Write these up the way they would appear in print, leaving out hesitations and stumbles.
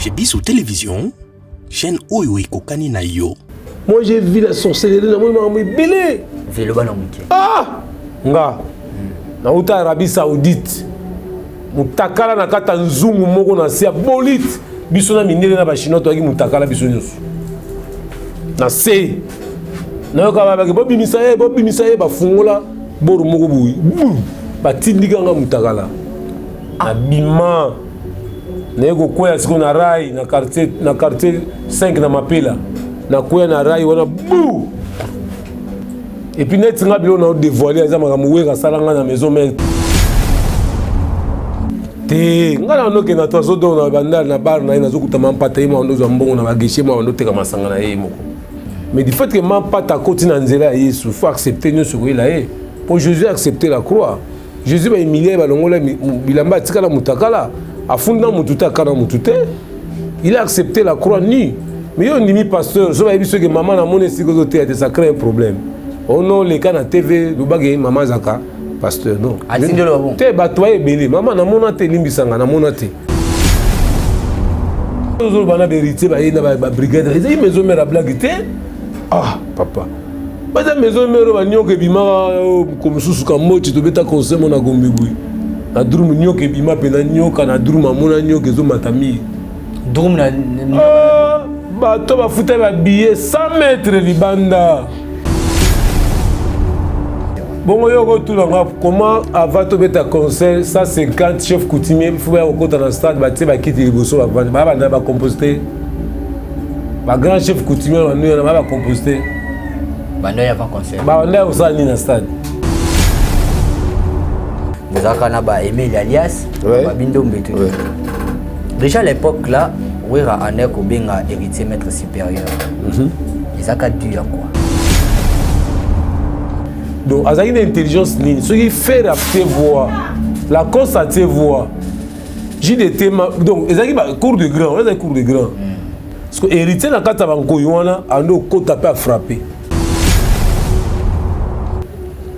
Chez Bissou Télévision, chaîne Oyo et Kokani na yo. Moi j'ai vu la sorcellerie dans mon belé. Ah! Nga. Na uta Arabie Saoudite. Mutakala na kata nzungu moko na sia bolit. Biso na minele na ba chinois to aki mutakala biso nyos. Na se. Na yo ka ba bobi misaye ba fungola boru moko buyi. Ba tindika nga mutakala. Na bima. Na yego kwea siko na rai na quartier 5 na Mapela. Na kwea na rai wana bou. Et puis net nga bilo na dévoiler za makamouwe salanga na maison mère. Te nga na no ke na tozo do na banda na bar na zo kutama mpata yima ndo zo mbongo na bageshe ma ndo teka masanga na ye moko. Mais du fait que ma pata koti na nzela Yesu faut accepter nous sur là eh. Pour Jésus accepter la croix. Jésus va humilier ba longola bilamba tika la mutakala afunda mututa kana mutute. Il a accepté la croix ni. Mais yo ndimi pasteur, so ba biso que maman na mone sikozo théâtre ça crée un problème. Oh non, les cas na TV, le bagay maman zaka, pasteur non. Asinde le bon. Te batwaye belé, maman na monate limbisanga na monate. Nous bana vérité ba ina ba brigade. Ils maison mère blague té. Ah, papa. Ba za maison mère ba nyoke bima comme susu ka mochi to beta conseil mona gombe bui. Na drum nyoke bima pe na nyoka na drum mona nyoke zo matami. Drum na ba to ba futa ba billet 100 mètres libanda. Bon, comment avant de mettre un conseil, 150 chefs coutumiers, il faut au côté dans le stade, il quitter les bossos, il va composter. Le grand chef coutumier, il va composter. Il y a un conseil. Il y a un stade. Vous avez aimé l'alias, déjà à l'époque là, où il y a un héritier maître supérieur. Ils ont dû à quoi? Donc, il y a une intelligence ligne. Ce qui fait la voix, la course à tes voix. J'ai des thèmes. Donc, il y a un cours de grand. Il y a un cours de grand. Parce que héritier, dans le cas de on côte à frapper.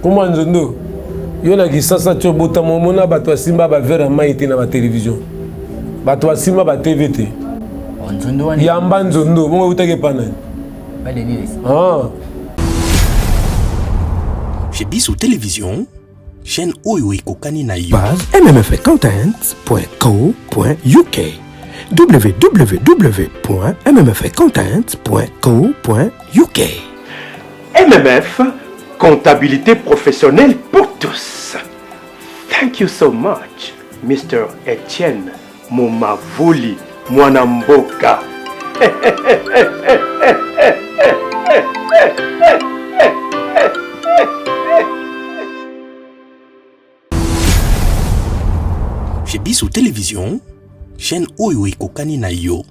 Comment on dit? Il y a qui ça, tu as beau temps, on a battu Simba, vers un maïté dans la télévision. Battu Simba, TVT. Il y a un banzondo. Comment vous avez pas? Ah. Chez Bissou Télévision, chaîne Oyo et Kokani na yo. Base mmfcontent.co.uk www.mmfcontent.co.uk MMF, comptabilité professionnelle pour tous. Thank you so much, Mr. Etienne Momavoli Mwanamboka. Chez Bissou Télévision, chaîne Oyo et Kokani na yo.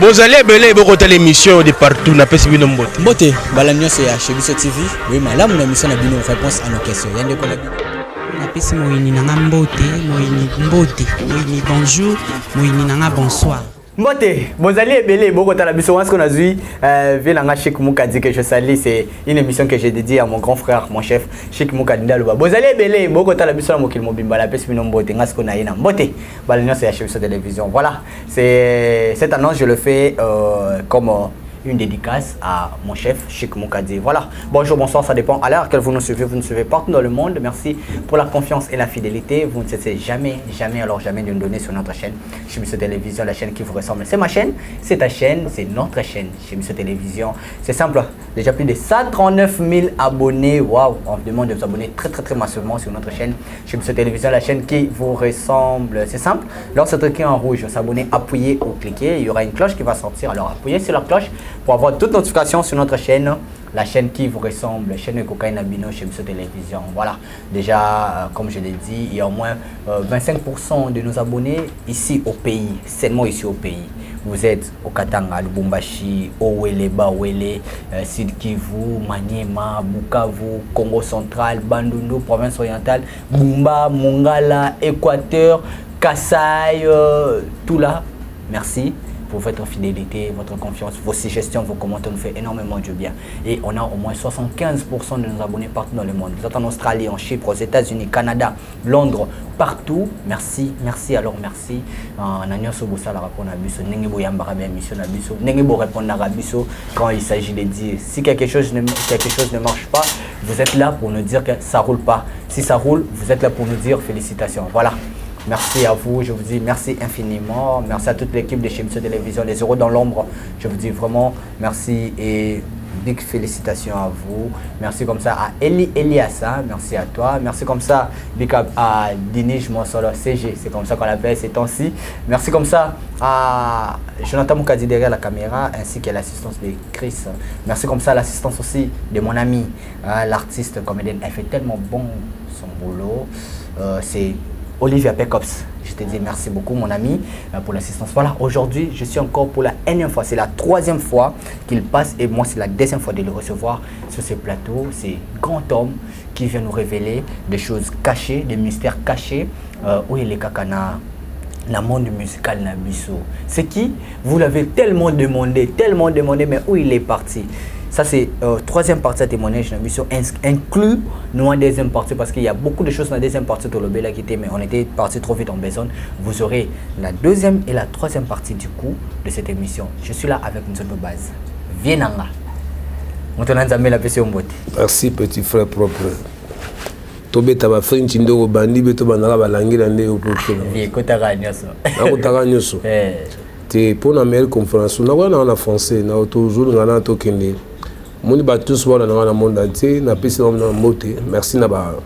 Vous allez belé beaucoup de l'émission de partout na pesi bino mbote. Mbote, balanyo c'est chez Bissou TV. Oui, madame, on a mis ça na bino réponse à nos questions. Yande ko na na pesi moyini nanga mbote, moyini bonjour, moyini nanga bonsoir. Mbote, vous allez belé beaucoup de la biso ce qu'on a vu Velanga Cheikh Mouka dit que je salue, c'est une émission que j'ai dédiée à mon grand frère, mon chef Cheikh Mouka Ndaloba. Vous allez belé beaucoup de la biso la mokil mobimba la pesi bino mbote ngas ko na ina mbote. Balanyo c'est chez Bissou Télévision. Voilà, c'est cette annonce je le fais comme une dédicace à mon chef Cheikh Moukadi. Voilà, bonjour, bonsoir, ça dépend à l'heure que vous nous suivez partout dans le monde. Merci pour la confiance et la fidélité. Vous ne cessez jamais de nous donner sur notre chaîne chez Bissou Télévision, la chaîne qui vous ressemble. C'est ma chaîne, c'est ta chaîne, c'est notre chaîne chez Bissou Télévision. C'est simple, déjà plus de 139 000 abonnés. Waouh, on vous demande de vous abonner très massivement sur notre chaîne chez Bissou Télévision, la chaîne qui vous ressemble. C'est simple, lorsque cliquez en rouge, s'abonner, appuyez ou cliquez, il y aura une cloche qui va sortir. Alors appuyez sur la cloche pour avoir toutes notifications sur notre chaîne, la chaîne qui vous ressemble, la chaîne Cocaïne Abino chez Bissou Télévision. Voilà, déjà, comme je l'ai dit, il y a au moins 25% de nos abonnés ici au pays, seulement ici au pays. Vous êtes au Katanga, Lubumbashi, Owele, Bawele, Sud Kivu, Maniema, Bukavu, Congo central, Bandundu, province orientale, Bumba, Mongala, Équateur, Kasaï, tout là. Merci. pour votre fidélité, votre confiance, vos suggestions, vos commentaires nous fait énormément du bien. Et on a au moins 75% de nos abonnés partout dans le monde. Vous êtes en Australie, en Chypre, aux États-Unis, Canada, Londres, partout. Merci, merci, alors merci. Quand il s'agit de dire, si quelque chose ne marche pas, vous êtes là pour nous dire que ça roule pas. Si ça roule, vous êtes là pour nous dire félicitations. Voilà. Merci à vous, je vous dis merci infiniment. Merci à toute l'équipe de Shebbiso Télévision, les Euros dans l'ombre. Je vous dis vraiment merci et big félicitations à vous. Merci comme ça à Eliassa, merci à toi. Merci comme ça big up à Dinish Monsolo CG, c'est comme ça qu'on l'appelle ces temps-ci. Merci comme ça à Jonathan Moukadi derrière la caméra ainsi qu'à l'assistance de Chris. Merci comme ça à l'assistance aussi de mon ami, l'artiste comédienne. Elle fait tellement bon son boulot. C'est Olivia Pecops, je te dis merci beaucoup mon ami pour l'assistance. Voilà, aujourd'hui je suis encore pour la énième fois, c'est la 3e fois qu'il passe et moi c'est la 2e fois de le recevoir sur ce plateau. C'est grand homme qui vient nous révéler des choses cachées, des mystères cachés. Où il est kakana, le monde musical Nabiso. C'est qui? Vous l'avez tellement demandé, mais où il est parti? Ça, c'est 3e partie de témoignage inclus nous en 2e partie parce qu'il y a beaucoup de choses dans la 2e partie de l'Obéla qui était, mais on était parti trop vite en besoin. Vous aurez la 2e et la 3e partie du coup de cette émission. Je suis là avec une seule base. Vienanga. Merci petit frère propre. Tobeta ba French ndoko bandi beto banaka balangira nde opokela. Kotaka nyoso. Nakotaka nyoso. Te pour la meilleure conférence, on a en français, on a toujours ngana to kende. Moni ba tous bona na monde entier, na pesi na moté. Merci na ba.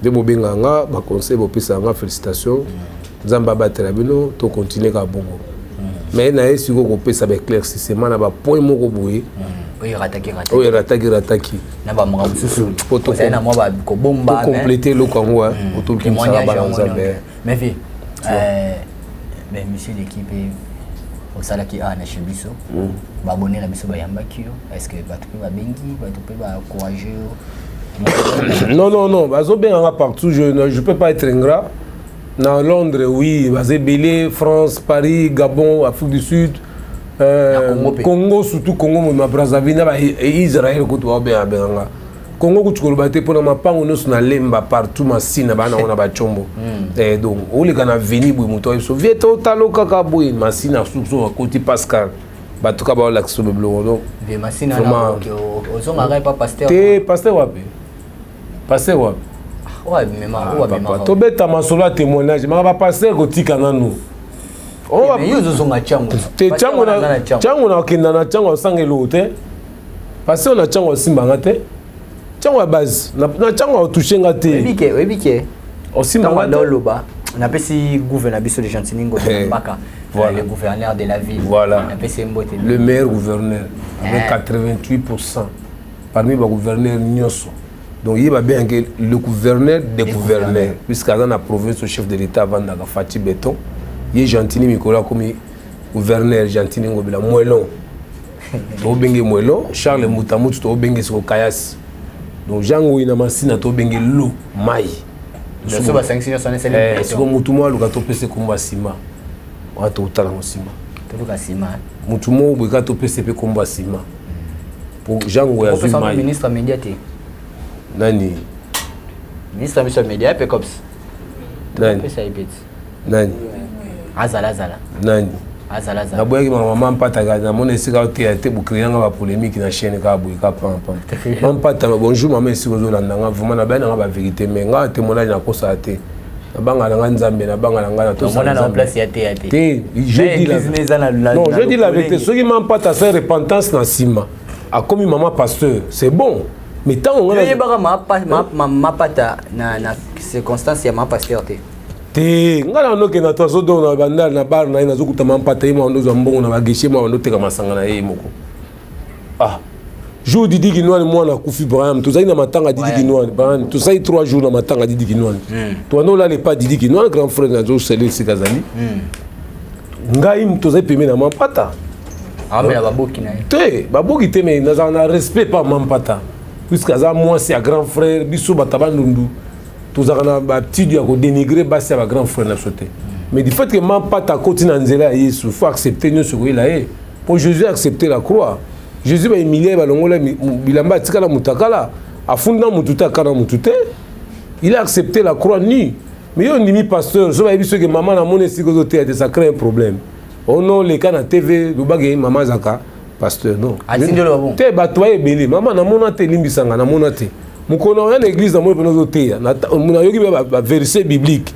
De bobenga nga ba conseil bo pesa nga félicitations. Nzamba batela bino to continuer ka bongo. Mais na esi ko pesa ba éclaircissement na ba point moko boye. Oui, rataki. Na ba mga mususu. Poto na mo ba ko bomba. Pour compléter le Congo, autour de ça ba Nzambe. Mais vie mais monsieur l'équipe au sala qui a na Shebbiso ba abonné la biso ba yambaki est-ce que ba tupe ba bengi ba tupe ba courageux? Non, bazo bien partout, je peux pas être ingrat. Dans Londres, oui, basé Belé, France, Paris, Gabon, Afrique du Sud, Congo, surtout Congo, Brazzaville et Israël, Congo kuchukuru bate pona mapango no suna lemba partout masina bana ona ba chombo. Donc o le kana veni bu muto so vieto talo kaka bu masina suso akoti Pascal. Batuka ba la kiso beblo donc. Ve masina na ko ozonga ga pa pasteur. Te pasteur wapi? Pasteur wapi? Ouais mais to beta masolo témoignage ma ba pasteur ko tika nanu. On va yo zozonga chango. Te chango na kinda na chango sangelo te. Pasteur na chango simbanga te. Chango à base, na chango touché ngate. Webike. Aussi manga loba. On appelle si gouverneur biso de Chantiningo de Mbaka. Voilà. Le gouverneur de la ville. Voilà. On appelle si Mbote. Le meilleur gouverneur avec 88% parmi les gouverneurs Nyoso. Donc il va bien que le gouverneur des gouverneurs puisqu'à dans la province au chef de l'état avant d'avoir Fati Béton, il est Gentini Mikola comme gouverneur Gentini Ngobila Moelon. To bengi Moelon, Charles Moutamoutou to bengi so Kayas. Donc Jango ina masina to bengi lo mai. So ba sanction sonne c'est c'est comme mutumo aluka to pese komba sima. Wa to utala sima. To luka sima. Mutumo buka to pese pe komba sima. Pour Jango ya zuma. Le ministre médiaté. Nani? Ministre monsieur média Pecops. Nani? Nani? Azala. Nani? Azala. Na boyaki maman mpata na mona esika te bukrianga ba polémique na chaîne ka boy ka pam. Maman mpata bonjour maman esiko zo landanga vraiment na bana ba vérité mais nga témoignage na kosa te. Na banga na Nzambe na banga na ngana to ça. On a en place ya te. Je dis la non, je dis la vérité, ceux qui maman mpata sa repentance na sima. A comme maman pasteur, c'est bon. Mais tant on a ma pata na circonstance ya ma pasteur te. Te ngala no ke na to so do na banda na bar na ina zokuta mampata ima ndo zo mbongo na bageshe ma ndo teka masanga na moko. Ah. Jour Didi Kinwani moi na kufi Brahim, tout ça ina matanga Didi Kinwani, Brahim, tout ça 3 jours na matanga Didi Kinwani. Toi non là les pas Didi Kinwani grand frère na zo Selil Sikazali. Ngai mto za peme na mampata. Ah mais la baboki na. Te, baboki te mais na respect pas mampata. Puisque ça moi c'est un grand frère biso batabandundu. Tout ça na ba petit dia ko dénigrer ba c'est un grand frère na sauté. Mais du fait que man pas ta côté dans nzela Yesu, faut accepter nous ce qu'il a. Pour Jésus accepter la croix. Jésus va humilier balongola bilamba tikala mutakala, afunda mututa kana mutute. Il a accepté la croix nue. Mais on dit pasteur, je vais dire que maman na mon esigozoté ça crée un problème. Oh non, les cas na TV, le bagay maman zaka pasteur non. Te batwa ebele, maman na mona te limbisanga na mona te. Mukona ya l'église na mo penozo te. Na yoki ba verset biblique.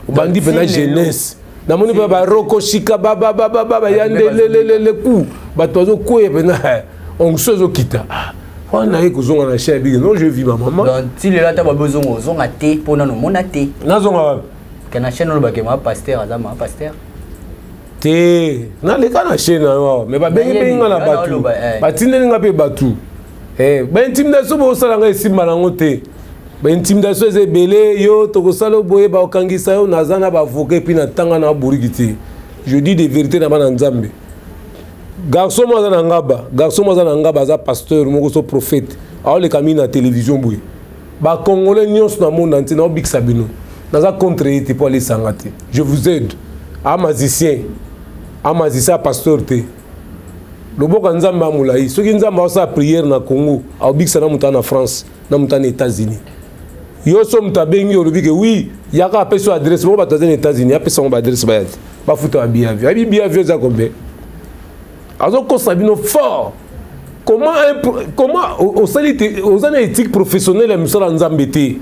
Bandi pena jeunesse. Na moni ba roko shika baba yande le coup. Batwazo koye pena on sozo kita. Wana ye kozonga na chebi non je vis ma maman. Donc si le là ta besoin ozonga te pona no mona te. Nazonga kana chaîne no bakema pasteur azama pasteur. Te na le kana chaîne mais ba benga na batu. Batindeli nga pe batu. Ba intimidation bo sala nga esimba nango te. Ba intimidation ezebele yo tokosala boye ba okangisa yo nazana ba avocat puis na tanga na burikiti. Je dis des vérités na bana nzambe. Garçon moza na ngaba za pasteur moko so prophète a le camino na télévision boye ba congolais nyons na monde entier na big sabino naza contre été pour aller sangate je vous aide a magicien pasteur te loboka nzambe amulai soki nzambe osa prière na Congo a big sana muta na France na muta na États-Unis yo so mutabengi olobi ke oui yaka apeso adresse mo bataza na États-Unis apesa mo adresse ba yati ba futa abi avion za kombe. Alors qu'on s'habille fort. Comment aux années éthiques professionnelles et monsieur Nzambete.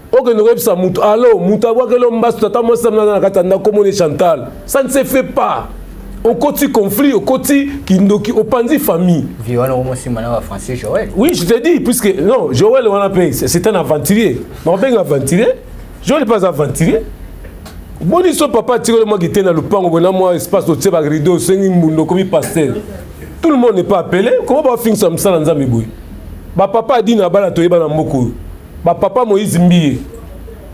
Ok nous rêve ça mutu. Allô mutu aboua que l'homme basse tata moi ça na katanda comme on est Chantal. Ça ne se fait pas. Au côté conflit, au côté kindoki, au pandi famille. Violon au moins si maintenant français Joël. Oui je te dis puisque non Joël on a payé c'est un aventurier. Non pas un aventurier. Joël n'est pas aventurier. Bon ils papa tire le moi qui était dans le pango bon moi espace de teba rideau sengi mundo comme pastel. Tout le monde n'est pas appelé. Comment va finir ça dans Nzambe boy. Ba papa dit na bala toyeba na mboko. Ba papa Moïse Mbiye.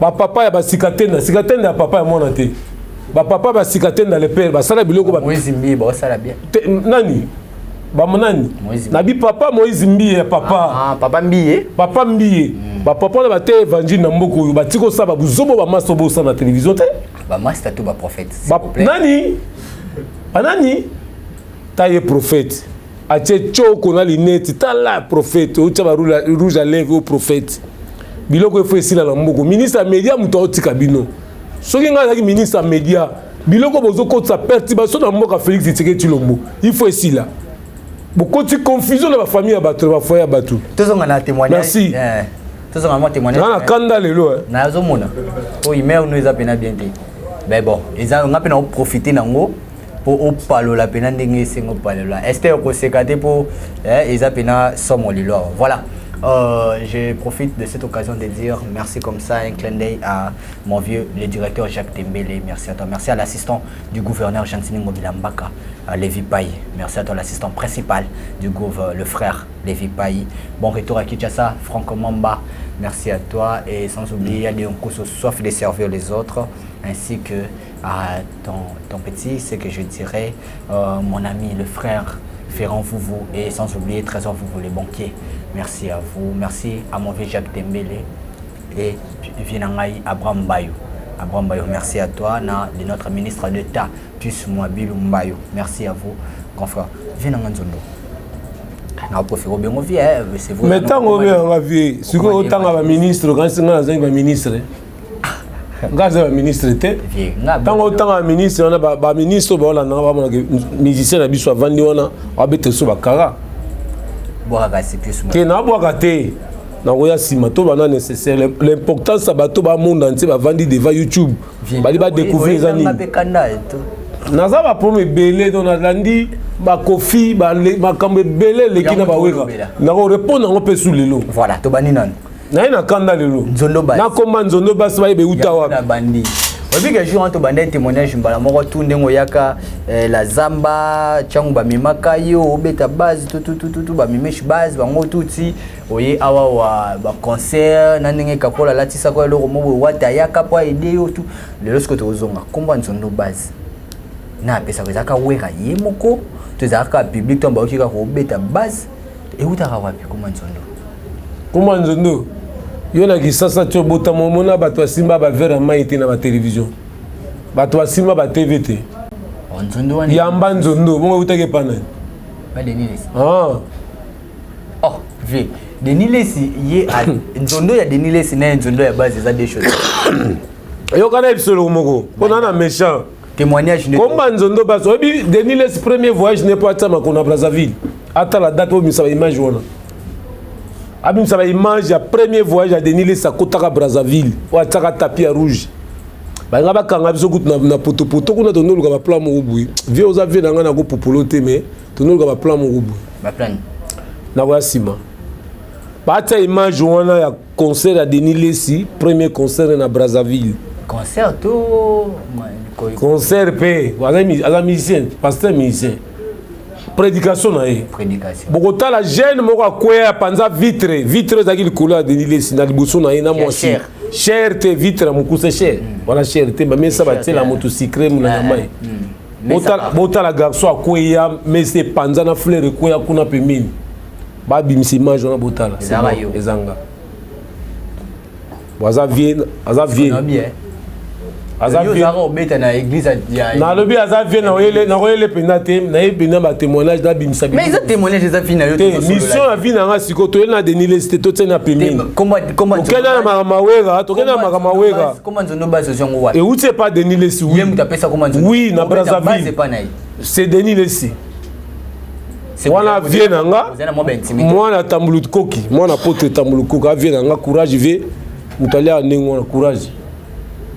Ba papa ya ba sikatenda ya papa ya mona te. Ba papa ba sikatenda le père ba sala biloko ba Moïse Mbiye ba sala bien. Nani? Ba monani. Na bi papa Moïse Mbiye ya papa. Ah papa Mbiye. Papa Mbiye. Ba papa ba te évangile na mboko ba tiko sa ba buzobo ba maso bo sa na télévision te. Ba master tout ba prophète. Nani? Anani? Taille prophète. Atie choko na linette, ta la prophète, o taba rouge à lèvres au prophète. Biloko e faut ici na mboko. Ministre média muto otika bino. Soki nga na ministre média, biloko bozo ko sa perturbation na mboka Félix Tshisekedi Tshilombo. Il faut ici là. Beaucoup de confusion dans la famille à battre, la foyer à battre. Tous on a témoigné. Merci. Tous on a témoigné. Na kanda lelo. Na zomona. O email nous a pena bien té. Mais bon, ils ont pena profiter nango pour opalo la pena ndenge sengo palo la. Esther ko sekate pour ils a pena somo lilo. Voilà. Je profite de cette occasion de dire merci comme ça, un clin d'œil à mon vieux, le directeur Jacques Tembele. Merci à toi. Merci à l'assistant du gouverneur Jantini Mobilambaka, à Lévi Paye. Merci à toi, l'assistant principal du gouverneur, le frère Lévi Paye. Bon retour à Kinshasa, Franco Mamba. Merci à toi. Et sans oublier, à Léon Kousso, sauf de servir les autres, ainsi que à ton petit, c'est que je dirais, mon ami, le frère Ferrand Vouvou, et sans oublier Trésor Vouvou, les banquiers. Merci à vous. Merci à mon vieux Jacques Tembele et Vinangai Abraham Bayou. Abraham Bayou, merci à toi, de notre ministre d'État, Tus Mouabilou Mbayou. Merci à vous, grand frère. Vinangai Nzondo. Mais tant qu'on a vu, ce que autant de ministre, quand c'est un ministre, quand c'est un ministre, tant autant de ministre, on a un ministre, on a un musicien, on a un vendu, on a un béteau, on a un l'importance c'est que le monde entier va vendre devant YouTube. Va découvrir les amis. Naza va prendre belé dans la landi, ba kofi, ba kambe belé les qui na ba weka. Na ko répondre on peut sous le lot. Voilà, to bani non. Na ina kanda le lot. Na comment nzondo bas ba be utawa. Bandi. Obi que jour to bande témoignage mbala moko tunde ngoyaka la zamba changu ba mimaka yo beta base tout ba mimesh base ba ngotuti oye awa wa ba concert na ndenge kakola latisa ko lo mo wata yaka po ide yo tout le lorsque to zonga komba nzondo base na pesa kozaka weka yemoko to zaka public to ba okika ko beta base e utaka wapi komba nzondo yo na kisasa to bota momona bato simba ba vera maiti na ba télévision bato basimba ba TVT yamba nzondo bongo utake pana oh vie Denis Lesi ye nzondo ya Denis Lesi na nzondo ya base za des choses yo kana episode moko pona na méchant témoignage ne komba nzondo base obi Denis Lesi premier voyage n'est pas tama kona Brazzaville ata la date obi sa image wana abim sa image ya premier voyage à Denis Lesi akotaka Brazzaville o ataka tapis rouge banga bakanga biso kutu na poto kuna tonoluka ba plan moko boui vie oza vie nanga na ko popolote mais tonoluka ba plan moko boui ba plan na wa sima bata image wana ya concert à Denis Lesi premier concert na Brazzaville concert concert pe aza musicien pasteur musicien prédication na ye bokota la jeune moko akwea panza vitre ezaki likolo ya Denis Lesi na liboso na ye na mwasi cher te vitre ya mokuse cher wana cher te bamesa batiela moto sucre mulanga mai botala garçon akwea mese panza na fleur ekwea kuna pembeni babimisa image wana botala ezanga aza vie nalobi aza vie nakoyele mpena te nayebena batémoignage nabimisa mission ya vie nanga sikoyo toyeli na Denis Lesi te totieni na pembeni tokenda na makamawera euti epa Denis Lesi oui na Brazzaville c'est Denis Lesi wana vie nanga mwana tambulukoki mwana potre tambulukoki avie nanga courage vie moto alia ndenge wana courage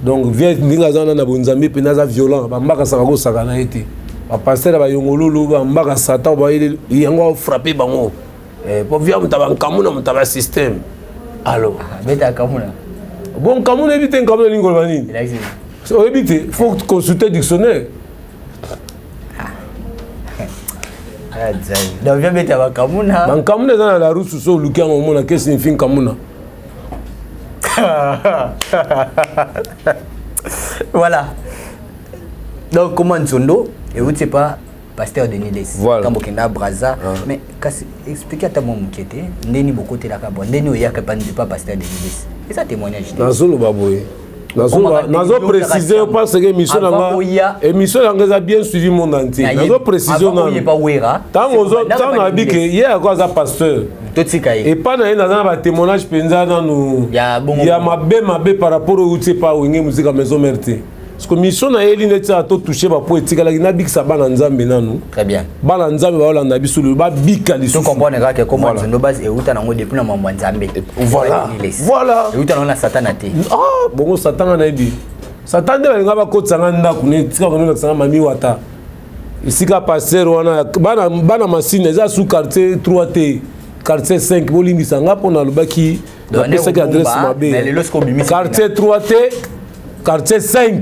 donc vie ndenge aza wana na bonzambe mpe naza violent bambakasaka kosaka na ye te bapasteur bayongololo bambakasa ta yango frappe bango po via moto bankamuna moto basystème alo bon kamuna ebi te nkamuna elingi koloba nini oyebi te faut consulter dictionnaire bankamuna eza na larusu so oluki yango omona ke signifie nkamuna voilà donc comment nzondo et vous sais pas pasteur Denis Lesi quand bokenda Brazza mais kasi expliquer ta mon mukete ndeni bokote la kabwa ndeni oyaka pas pasteur Denis Lesi et ça témoignage nazolo baboye nazo préciser parce que émission nanga eza bien suivi monde entier nazo préciser tant na bi que hier à cause pasteur et pas na dans ba témoignage penza nanu ya mabe par rapport au outil pas wenge musique maison merte parce que mission na eli neti ato toucher ba po etika la na bikisa bana nzambe nanu très bien bana nzambe ba olanda biso ba bika liso comprendre que comment no base et uta nango depuis na mambo nzambe voilà et uta na satana te bongo satana na ebi satan de nga ba kotsanga ndaku ne tika kono tsanga mami wata isika passer wana bana masine za sous quartier 3T quartier 5 bolingisa nga pona lobaki na pesa ki adresse mabe quartier 3T quartier 5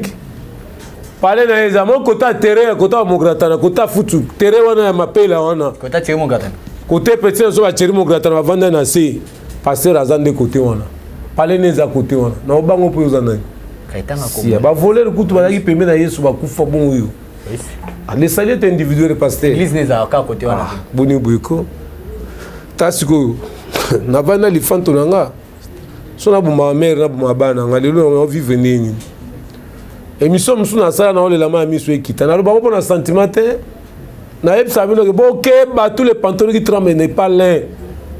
pale na eza mon kota terrain kota mongratana kota futu terrain wana ya mapela wana kota tiri mongratana côté petit so ba tiri mongratana bavanda na se passer azande côté wana pale neza côté wana na obango po uzana si ba voler kutu ba ki pembe na Yesu ba kufa bon yo les saliers individuels pasteur l'église neza ka côté wana boni boyko tasiko na bana lifanto nanga sona buma mère na buma bana nga lelo on vivre nini émission musu na sala na olela ma miso ekita na lobango pona sentiment te na yeb sabino ke boke ba tous les pantons qui tremblent n'est pas l'un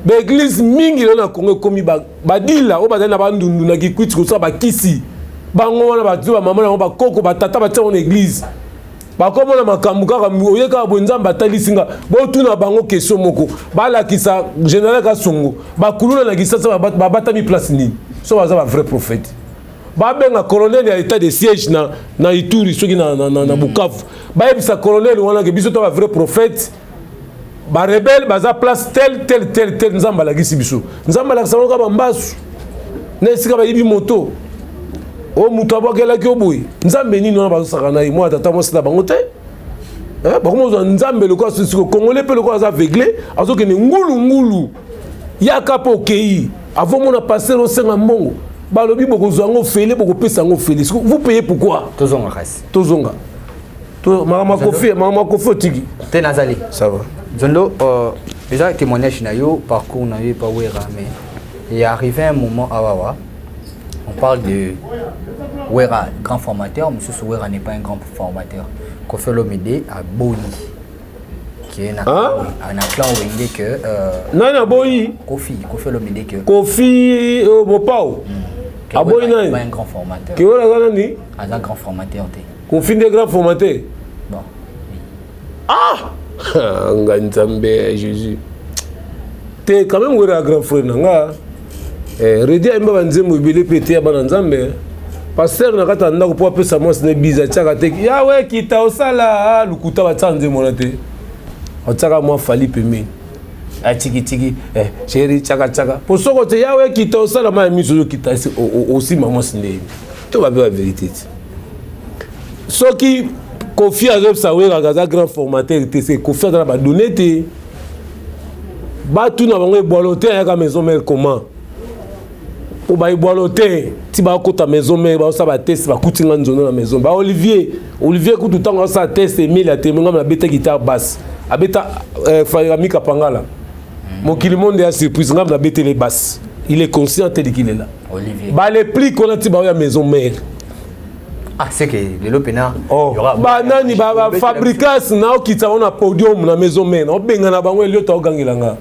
l'église mingi na Congo komi ba dila o ba na ba ndundu na kikwiti ko sa ba kisi bango wana ba tuba mama na ba koko ba tata ba tia en église ba komona makambu kaka oyeka bonzamba talisinga bo tuna bango question moko balakisa général Kasongo ba kuluna na kisasa ba batami place ni so baza ba vrai prophète ba benga colonel ya état de siège na Ituri soki na Bukavu ba ebisa colonel wana ke biso to ba vrai prophète ba rebelle baza place tel nzamba la gisi biso nzamba la sango ka mbasu ne sika ba yibi moto o mutu abokelaki oboye nzambe nini wana bazosaka na ye mwa tata mwasila bango te bakomozwa nzambe lokola siko congolais mpe lokola aza aveugle azokende ngulungulu yaka mpe okei avomona paster osenga mbongo balobi bokozwa yango fele bokopesa yango fele vous payez pourquoi tozonga kasi tozonga makofi otiki te nazali ça va Zondo déjà témoignage na yo parcours na yo pa wera mais il est arrivé un moment awawa On parle de Wera, grand formateur, M. Wera n'est pas un grand formateur. Kofi Olomide a Boyi, qui est un clan Wenge que... Non, Boyi. Kofi Olomide que... Kofi Mopao. Ah Boyi n'est pas un grand formateur. Qui est un grand formateur. Kofi des grands formateurs. Bon. Ah Nganzambe, Jésus. T'es quand même un grand frère, nanga. Redi a mba nzembo ibele pété bana nzambe. Pasteur na kata ndako po apesa moi sene biza tchaka te. Ya we kita osala lukuta ba tsanze monate. Otaka moi fali pemeni. A tiki chéri tchaka. Po soko te ya we kita osala ma miso kita aussi maman sene. To ba la vérité. Soki Kofi Azeb Sawera gaza grand formateur c'est Kofi dans ba donné te. Ba tout na bango ebolote ya ka maison mère comment? Pour ba ibolote ti ba ko ta maison mère ba sa ba test ba kutinga nzono na maison. Ba Olivier ko tout temps sa test Emile a témoin na beta guitare basse. Abeta Fayami Kapangala. Mon monde est surprise na beta les basses. Il est conscient de qu'il est là. Olivier. Ba les plis qu'on a ti ba ya maison mère. Ah, c'est que le Lopena. Oh, bah nani ba fabricas na okita on a podium na maison mère. On benga na bango elio to gangilanga.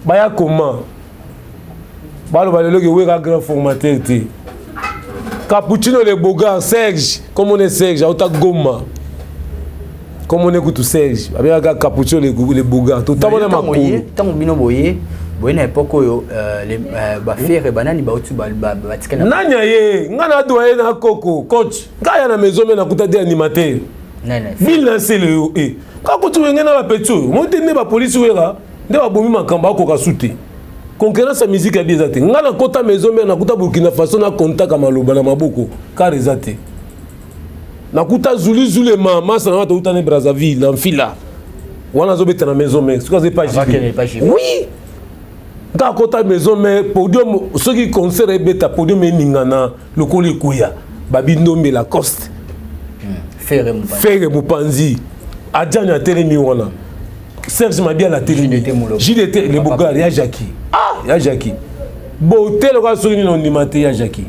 Ba ya comment? Ba lo ba le wera grand formateur ti. Cappuccino le boga Serge, comme on est Serge, auta goma. Comme on écoute Serge, ba ya cappuccino le boga. Tout ta bona makulu. Tant bino boye. Boye na époque oyo les ba faire banani ba otu ba tikana. Nanya ye, ngana doye na koko, coach. Kaya na maison mère na kuta de animateur. Nana. Bill lancé le e. Ka kutu ngena ba petu, monte ne ba police wera. Nde ba bomi makamba ko ka souté. Concurrence à musique à biezate. Ngana kota maison mère na kuta Burkina Faso na contact ka maloba na maboko ka rezate. Na kuta Zulu mama sa na uta ne Brazzaville en fila. Wana zo beta na maison mère. Suka ze pas oui. Ka kota maison mère podium ceux qui concert et beta podium ningana lokoli kuya. Babi Ndombe la Coste. Ferre Mupanzi. Adjana Teremi wana. Serge Mabia la télé. JDT le Bogar ya Jackie. Ah, ya Jackie. Beauté le gars sur une animateur ya Jackie.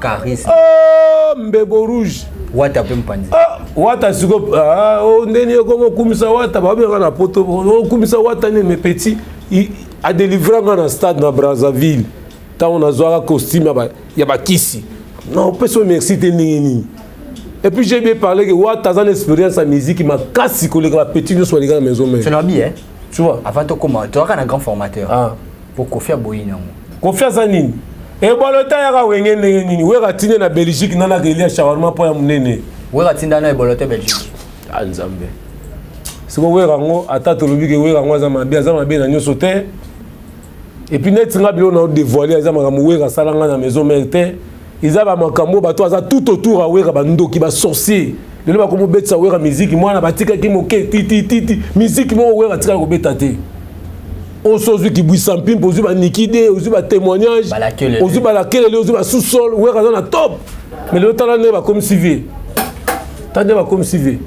Charisme. Oh, Mbebo rouge. Wata Pempanzi. Ah, Wata suko ah, oh ndeni comme kumisa Wata ba bien na poto. Oh kumisa Wata ne mes petits a délivré dans stade na Brazzaville. Tant on a zoa costume ya ba kisi. Non, personne merci te nini. Et puis j'ai bien parlé que Wata a une expérience en musique qui m'a cassé que les petits ne soient les gars à la maison. C'est l'habit, hein? Tu vois? Avant tout, comment? Tu as un grand formateur. Ah. Pour Kofi Aboyi, non? Confiance en nini? Et bon, le temps, il y a un nini. Où est-ce na Belgique, il y a un shawarma pour un nene. Où est-ce na Belgique? Ah, Nzambe. C'est que où est-ce attends, tu le dis que où est-ce na sauté. Et puis, net, on a dévoilé, ils ont à la maison, mais ils avaient makambo bato aza tout autour a wera bando ki ba sorcier le ba komo betsa wera musique moi na batika ki moke ti musique mo wera tika ko betate on sozu ki buisa mpim pozu ba nikide ozu ba témoignage ozu ba la kele ozu ba sous-sol wera na top mais le temps là ne ba comme civil tande ba comme civil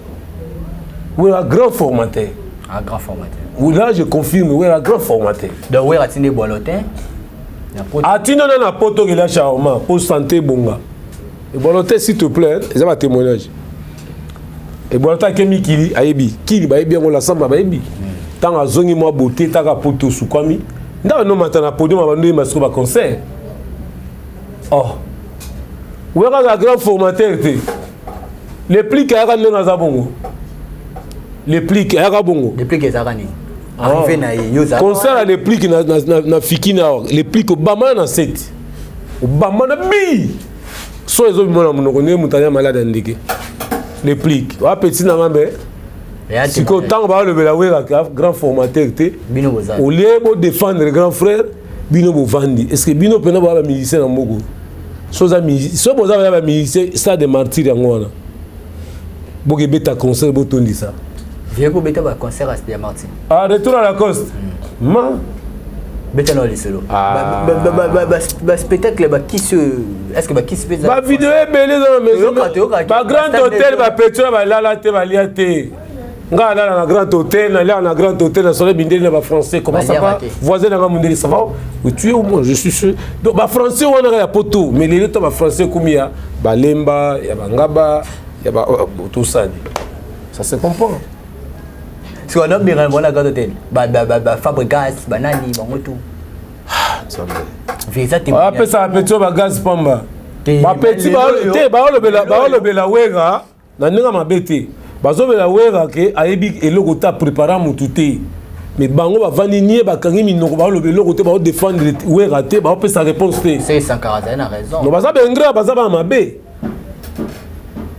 wera grand formateur un grand formateur ou là je confirme wera grand formateur donc wera tinde bolotin Atino na poto que la charma pour santé bonga. Et Boloté s'il te plaît, ils ont un témoignage. Et Boloté kemi kili ayebi, kili ba yebi on la samba ba yebi. Tant a zongi moi beauté ta ka poto sou kwami. Nda no matana podium ba ndo masko ba concert. Oh. Wera la grand formateur te. Les plis ka ka ndenga za bongo. Les plis ka ka bongo. Les plis ka za ni. Concert à les plis qui na fikina les plis que Obama na 7 Obama na bi so les autres mon connaît mutanya malade ndike les plis wa petit na mambe si ko tant ba le la wera grand formateur te bino boza au lieu de défendre le grand frère bino bo vandi est-ce que bino pena ba musicien na moko so za musicien so boza ba musicien ça de martyr ngwana boke beta concert botondi ça. Viens pour bêter un concert à Stéphane Martin. Ah, retour à la Coste. Ma. Bêter dans les solos. Spectacle, qui se. Est-ce que qui se fait ça? Ma vidéo est belle dans la maison. Ma grand hôtel, ma pétrole, ma lala, ma liate. nga là na grand hôtel na grand hôtel na soleil bindeli na ba français comment ça va voisin na mundeli ça va oui tu es au moins je suis sûr donc ba français on a ya poto mais les autres ba français comme ya balemba ya bangaba ya ba tout ça se comprend si on a bien un bon grand hôtel ba Fabregas banani bango tout visa te après ça petit ba gaz pamba ba petit ba olobela wega na ninga mabete bazobela wera ke ayebi eloko ta préparer mutu te mais bango bavandi nie bakangi minoko balobela eloko te ba défendre wera te ba pesa réponse te c'est Sankara na raison no baza bengra baza ba mabe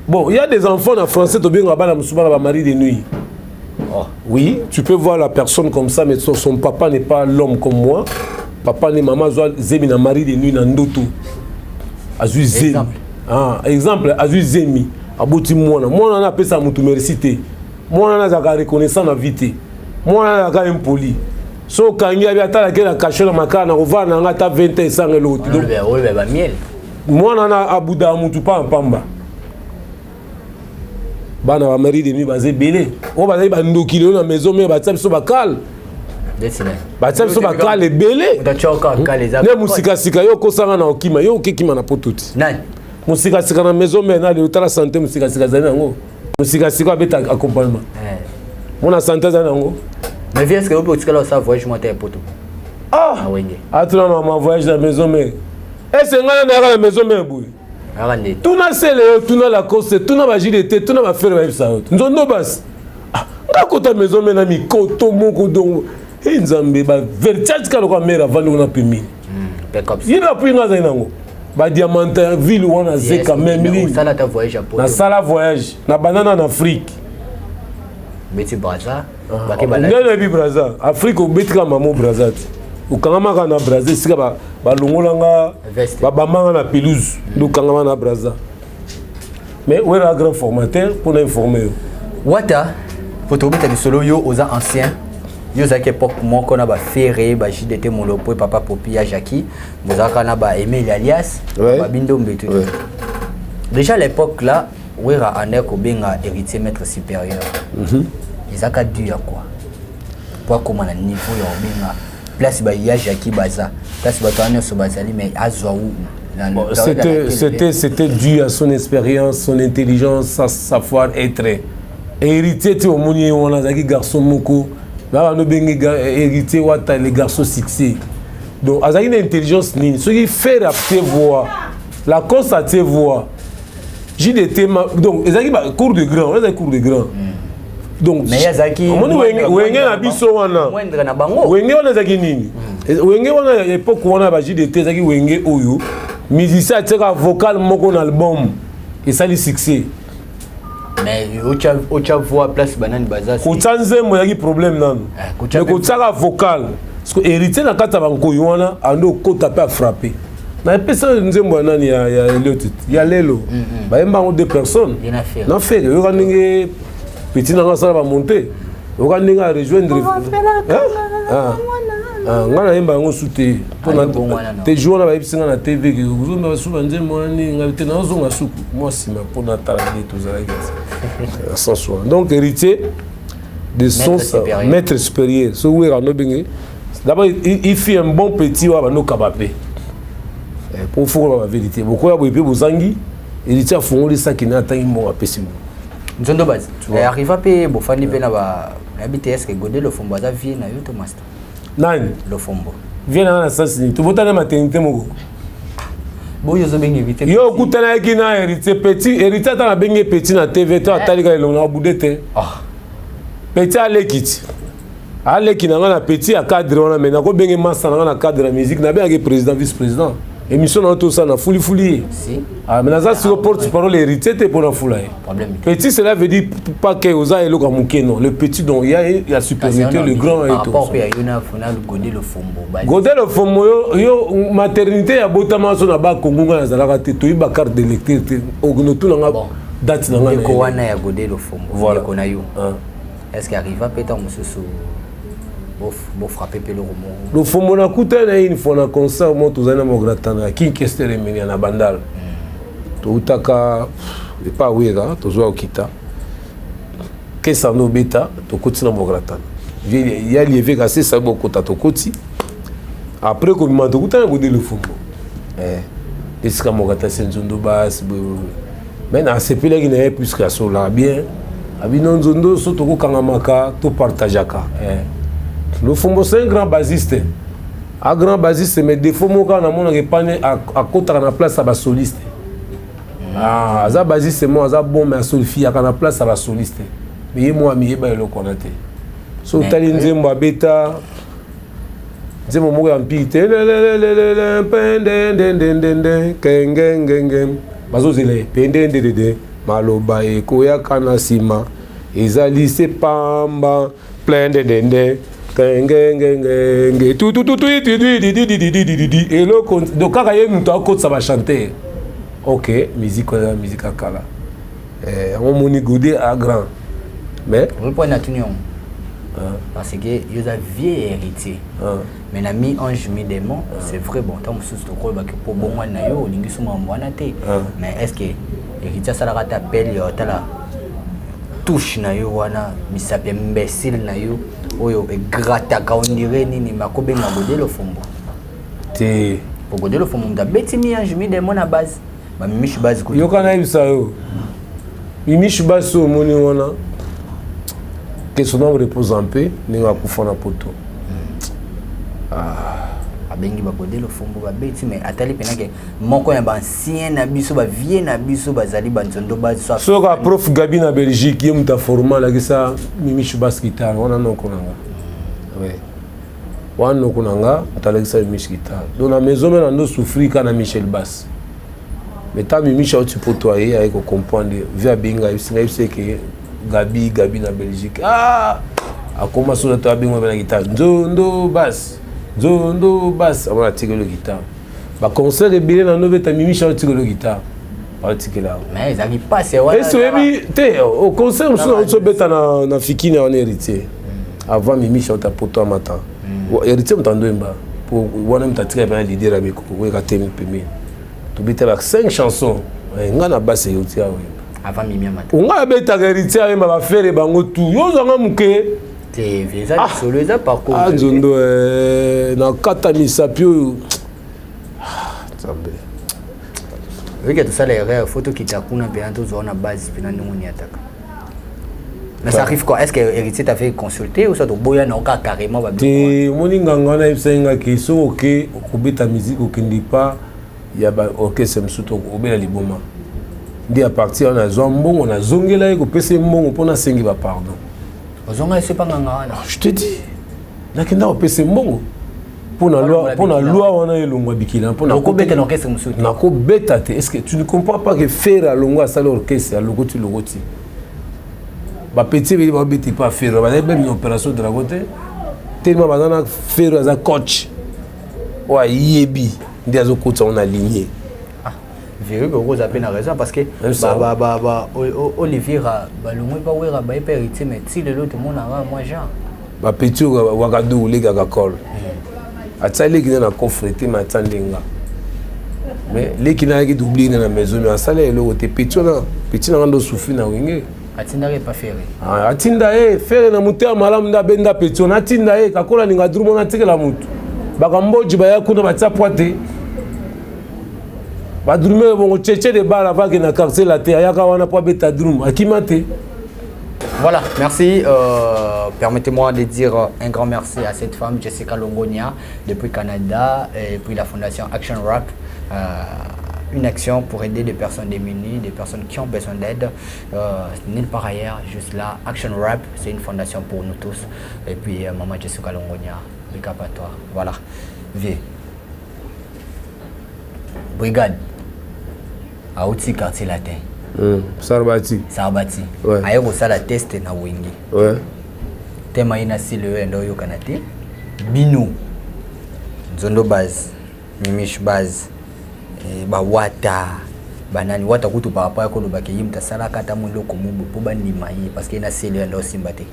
bon il y a des enfants en français to benga bana musuma ba mari de nuit oui tu peux voir la personne comme ça mais son papa n'est pas l'homme comme moi papa ni maman zo zemi na mari de nuit na ndoto azui zemi exemple azui zemi aboti mwana na pesa mutu merci te mwana na zaka reconnaissant na vite mwana na ka impoli so kangi abi atala ke na cacher na makana na ova na ngata 20 et 100 l'autre donc ba miel mwana na abuda mutu pa pamba bana ba mari de mi bazé belé o bazali ba ndoki le na maison mais ba tsabiso bakal ba tsabiso bakal belé utachoka kale za ne musika sika yo kosanga na okima yo okima na potuti nani musika sika na maison mais na le utala santé musika sika zana ngo musika sika beta accompagnement mona santé zana ngo mais viens est-ce que vous pouvez là ça voyage moi t'es poto wenge atuna na voyage na maison mais est-ce ngana na la maison mais boui arande tuna sele tuna la cause tuna ba jilete tuna ba faire ba ça nzondo bas ngakota maison mais na mikoto moko donc nzambe ba vertige ka ko mera valo na pemi yina puis na zana ngo ba diamanta ville wana zeka même ligne ça là ta voyage à poto na sala voyage na banana en Afrique beti braza ndele bi braza Afrique obeti ka mamo braza ukangama kana braza sika ba longolanga ba bamanga na pelouse ukangama na braza mais où est le grand formateur pour informer wata poto beta bisolo yo aux anciens yo za ke époque moko na ba ferré ba JDT Molopo papa Popi ya Jackie mozaka na ba Emile alias ba bindo mbeto déjà à l'époque là wera ané ko benga héritier maître supérieur ezaka dû à quoi pour comment na niveau ya benga place ba ya Jackie baza place ba tane so bazali mais azwa ou c'était dû à son expérience son intelligence sa savoir-être héritier ti omoni wana zaki garçon moko là on bengi héritier wata les garçons succès donc azaki une intelligence nini ce qui fait la voix la cause à te voix JDT donc ezaki ba cours de grand ezaki cours de grand donc mais yazaki wenge na biso wana moindre na bango wenge wana ezaki nini wenge wana époque wana ba JDT ezaki wenge oyo musicien atika vocal moko na album esali succès mais ocha voix place banane baza kotsanzembo ezaki problème nano mais kotsaka vocal parce que héritier na kata bankoyo wana ando kota pe a frapper na pesa nzembo ya nani ya Elliot ya lelo bayemba ngo deux personnes na fait yo kaninge petit na sala ba monter yo kaninga rejoindre ngana yemba ngo sute pona te jour na ba bisinga na TV ke uzomba basuba nzembo nani ngabite na ozonga suku moi sima pona talandi tozala que sans soi donc héritier de son maître supérieur so we rano bengi d'abord il fait un bon petit wa bano kabapé pour faire la vérité beaucoup ya boyepe bozangi héritier afongoli saki na atangi mbongo apesi mo nzondo basi arriva pe bofani pe na ba BTS ke Godé le fombo za vie na yo to master nani le fombo vie na sens ni to botana maternité moko boyo zo bengi vite yo kutana ki na héritier héritier ta na bengi petit na TV to atalika elongo na budete petit aleki na ngana petit a cadre wana mais na ko bengi massa na ngana cadre la musique na bengi président vice président émission na tout ça na fuli si mais na ça sur porte parole héritier te pour na fula problème petit cela veut dire pas que oza elo ka muke non le petit donc il y a supériorité le grand et tout rapport ya yona fona Godé le fombo Godé le fombo yo maternité ya botama so na ba kongunga na zalaka te to iba carte d'électeur te ogno tout na date na ngana ko wana ya Godé le fombo ko na yo est-ce qu'il arrive à péter mususu bon frapper pe le romo le fombo na kutana une fois na concert mo tozana mo gratana ki kestere meni na bandal to utaka pas wera tozwa okita kesa no beta tokoti na mokratana il y a lié avec assez ça beaucoup tokoti après comme m'a tokuta ko de le fumbo esika mokata senzondo bas mais na sepela qui n'est plus que ça là bien abino nzondo so toko kangamaka to partageaka le fumbo c'est un grand basiste. Un grand basiste, mais des fois, moi, on a à côté de la place à la soliste. Ah, ça basiste, moi, ça bon, mais à Sophie, à la place à la soliste. Mais moi, je suis le connaître. So, tu as dit, moi, bêta. C'est mon mot en pite. Bazo zile, pendende, maloba e koya kanasima, ezali se pamba, plein de dende. Et donc quand il y a une autre ça va chanter. Ok, musique à kala. On moni godé à grand. Mais le point d'attention. Parce que il y a vieux héritier. Mais na mi ange mi démon, c'est vrai bon, tant sous to ko ba que pour bon na yo lingi suma mwana te. Mais est-ce que héritier ça la t'appelle yo tala touche na yo wana mi s'appelle imbécile na yo. Oyo egrataka on dirait nini makobenga godelo fombo te pour godelo fombo da beti mi ange mi de mona base ba mishi base ko yo kana ibisa yo mishi base so moni wana que son nom repose en paix ninga kufana poto abengi ba godelo fombo ba beti mais atali penake moko ya ba ancien na biso ba vieux na biso bazali banzondo base so ka prof Gabi na Belgique yem ta formal la ça mishi base guitare wana non konanga ouais wana non konanga atalekisa mishi guitare donc la maison mais ndo souffrir kana Michel Basse mais ta mishi au tu potoyer avec comprendre via binga isinga c'est que Gabi na Belgique a commencé à ta binga na guitare nzondo basse Zondo basse, on a tiré le guitare. Bah concert de Bilé dans nos bêtes, Mimi Charles tire le guitare. On tiré là. Mais ils arrivent pas, c'est ouais. Et c'est au concert, on se bête na Fikine en héritier. Avant Mimi Charles ta poto matin. Héritier me tendait bas. Pour voir même ta tiré bien l'idée avec vous, vous ratez mes premiers. Tu bêtes avec 5 chansons. On a basse et outil avant Mimi matin. On a bête avec héritier avec ma faire et bango tout. Yo zanga muke. C'est visa solo ça par contre. Ah nzondo na kata misapio. Zambe. Oui que tout ça les rêves photo qui t'a kuna bien tous on a base puis nous on y attaque. Mais ça arrive quoi? Est-ce que héritier t'a fait consulter ou ça do boya na ka carrément ba bien? Moni nganga na ibsenga ki so OK okubeta musique okindi pas ya ba OK c'est msuto obela liboma. Ndi à partir on a zombongo on a zongela ko pese mbongo pona sengi ba pardon. Je te dis, là qu'il n'a pas passé mbongo. Pour la loi, on a eu l'ongwa bikila. Pour la bête l'orchestre, na ko bête. Est-ce que tu ne comprends pas que faire à l'ongwa ça l'orchestre, à l'ogoti l'ogoti. Ba petit il va bête pas faire. On a même une opération de la côté. Tellement bazana faire as un coach. Ouais yebi. Des autres côtés on a aligné. Véru vous avez raison parce que Olivier balongwe pas wera ba héritier mais si le l'autre monde a moi Jean ba petit wakado les gars col atali qui na confrété matandenga mais les qui na qui d'oublier dans la maison mais ça là le côté petit na ndo souffrir na wenge atinda pas faire atinda faire na muté malamu nda benda petit na atinda kakola ninga drumo na tikela mutu bakamboji ba yakuna batsapoate. Voilà, merci. Permettez-moi de dire un grand merci à cette femme, Jessica Longonia, depuis Canada, et puis la fondation Action Rap. Une action pour aider des personnes démunies, des personnes qui ont besoin d'aide. Nulle part ailleurs, juste là. Action Rap, c'est une fondation pour nous tous. Et puis, maman Jessica Longonia, big up à toi. Voilà. Viens. Brigade. Aouti quartier latin. Sarbati. Sarbati. Ouais. Ayo ko sala test na wingi. Ouais. Tema ina sile ndo yo kanate. Bino. Zondo base. Mimish base. Ba wata. Banani wata kutu papa yako ndo bake yimta sala kata mulo ko mubu po bandima yi parce que ina sile ndo simbate.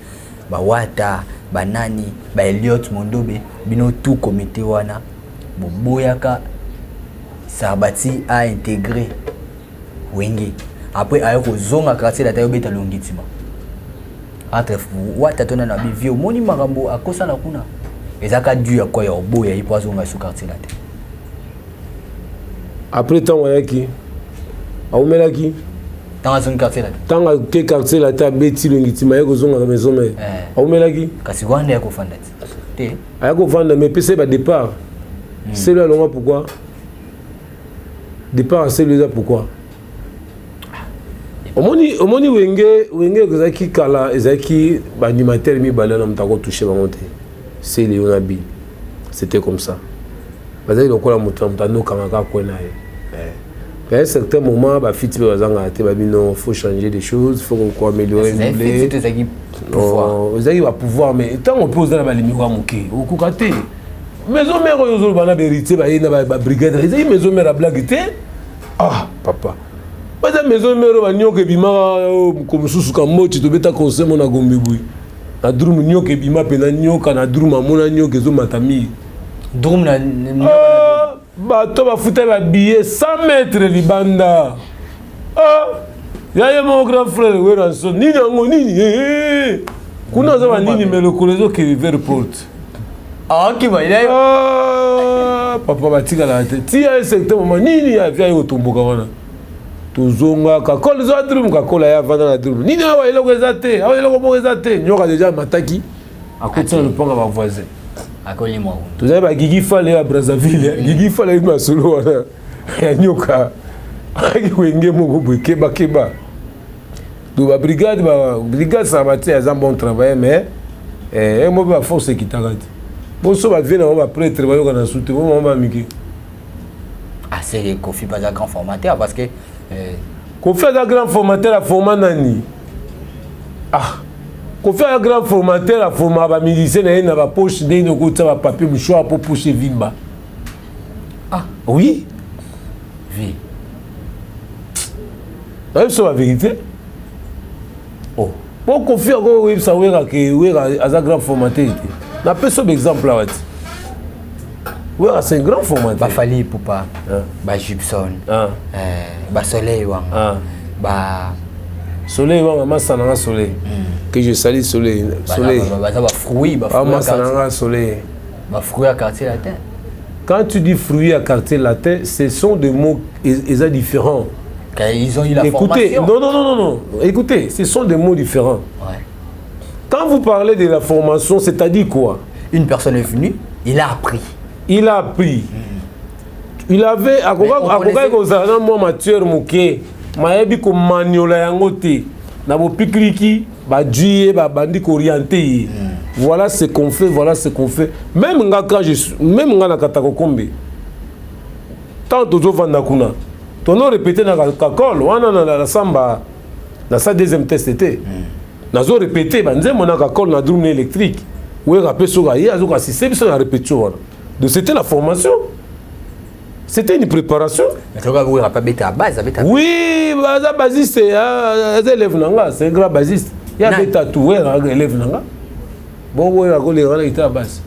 Ba wata, banani, ba Elliot Mondobe, bino tout comité wana. Boboyaka Sarbati a intégré Wenge. Après, il y a un quartier qui a été longitima. entre wata tona na bivio moni makambo akosa na kuna ezaka dû à quoi ya oboya ipoazo nga sous quartier la tête après temps wayaki aumelaki dans son quartier la tant que quartier la tête beti longiti maye kozonga na maison mais aumelaki kasi wande ya kofanda te ayako vanda mais pese ba départ c'est là longa pourquoi départ c'est là pourquoi omoni wenge kozaki kala ezaki ba animateur mi balana mtako toucher bango te c'est Léon Bi c'était comme ça bazali lokola mutano kamaka kwena mais à un certain moment ba fiti bazanga te ba bino faut changer des choses faut qu'on améliorer ezaki ba pouvoir mais tant on pose dans la limite wa muke okukate maison mère yozo bana vérité ba yena ba brigade ezaki maison mère blague te ah papa baza maison mère ba nyoke bima comme susu ka moti to beta conseil mona gombe bui na drum nyoke bima pe na nyoka na drum mona nyoke zo matami drum na bato bafuta ba billet 100 mètres libanda yaya mon grand frère weranso nini yango nini kuna za ba nini melokolo ke vers porte ok ba ile papa batika la tête tia secteur moment nini ya via yotomboka wana tozonga kakola zo drum kakola ya vanda na drum nini awa eloko ezate awa eloko mo ezate nyoka déjà mataki akotina le panga ba voisin akoli mo tozali ba Gigi Fale ya Brazzaville Gigi Fale ma solo wana ya nyoka aki wenge moko bokeba keba do ba brigade ça va te un bon travail mais mo ba force qui t'arrête bon so ba vient on va prêtre ba yoka na soute on va miki c'est Kofi pas un grand formateur parce que Kofi est un grand formateur à format nani Kofi est un grand formateur à format ba musicien na ba poche de no ko tsa papier mouchoir pour pousser vimba oui vie c'est la vérité bon Kofi a go oui ça wera que wera un grand formateur na personne exemple là ouais, c'est un grand format. Ba Fali Poupa, ba Gibson, ba Soleil Wanga, ba Soleil Wanga, Massananga Soleil. Que je salue Soleil. Soleil. Ba fruits, ba fruits. Massananga Soleil. Ba fruits à quartier latin. Quand tu dis fruits à quartier latin, ce sont des mots différents. Ils ont eu la formation. Non. Écoutez, ce sont des mots différents. Ouais. Quand vous parlez de la formation, c'est-à-dire quoi? Une personne est venue, il a appris. Il a appris. Il avait à quoi moi Mathieu Mouké, mayebi ko maniola yango te. Na bo pikriki ba djuye ba bandi orienté. Voilà ce qu'on fait, voilà ce qu'on fait. Même nga na katako kombe. Tant tozo vanda kuna. Tono répéter na kakol, wana na la samba. Na sa deuxième test était. Nazo répéter banze mona kakol na drum électrique. Ouais rappel so ga ya zo ka système so na répétition wana. Donc c'était la formation. C'était une préparation. Mais tu vas pas bêter à base, oui, baza basiste, c'est élève nanga, c'est un grand basiste. Il y a des tatoués, élève nanga. Bon, ouais, la colère là était à base.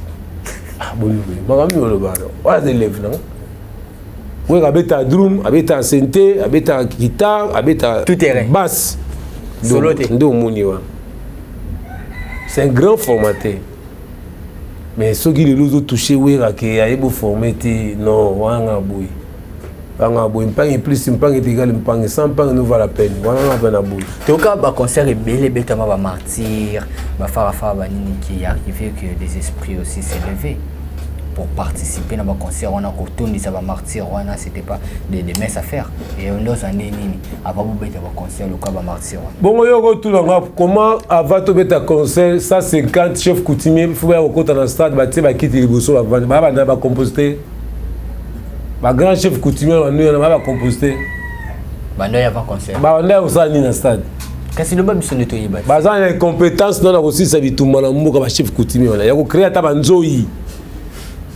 Ah bon, magami le bar. Ouais, des élèves nanga. Ouais, abeta drum, abeta synthé, abeta guitare, abeta tout terrain. Basse. Solo ndo moniwa. C'est un grand formateur. Mais ceux qui les ont touchés, oui, qui a été formé, non, wanga boui. Wanga boui, m'pang plus, m'pang est égal, m'pang sans m'pang ne vaut la peine. Wanga ben boui. Tu vois, bah concert est bel, bêtement va martyr, bah fara banini qui est arrivé que des esprits aussi s'élevaient pour participer dans le concert. On a retourné ça va martyr, on a c'était pas des messes à faire. Et on doit en nini avant vous bêter un concert le cas va martyr. Bon, yo tout le monde comment avant de bêter un concert, ça 50 chefs coutumiers, il faut au côté dans le stade, bah tu vas quitter les bossos, bah composter. Bah grand chef coutumier, on va composter. Bah non, il y a pas concert. Bah on est au stade dans le stade. Qu'est-ce que le babi sont nettoyés bah? Bah ça les compétences non aussi ça vit tout le monde comme chef coutumier là. Il y a créer ta banzoi.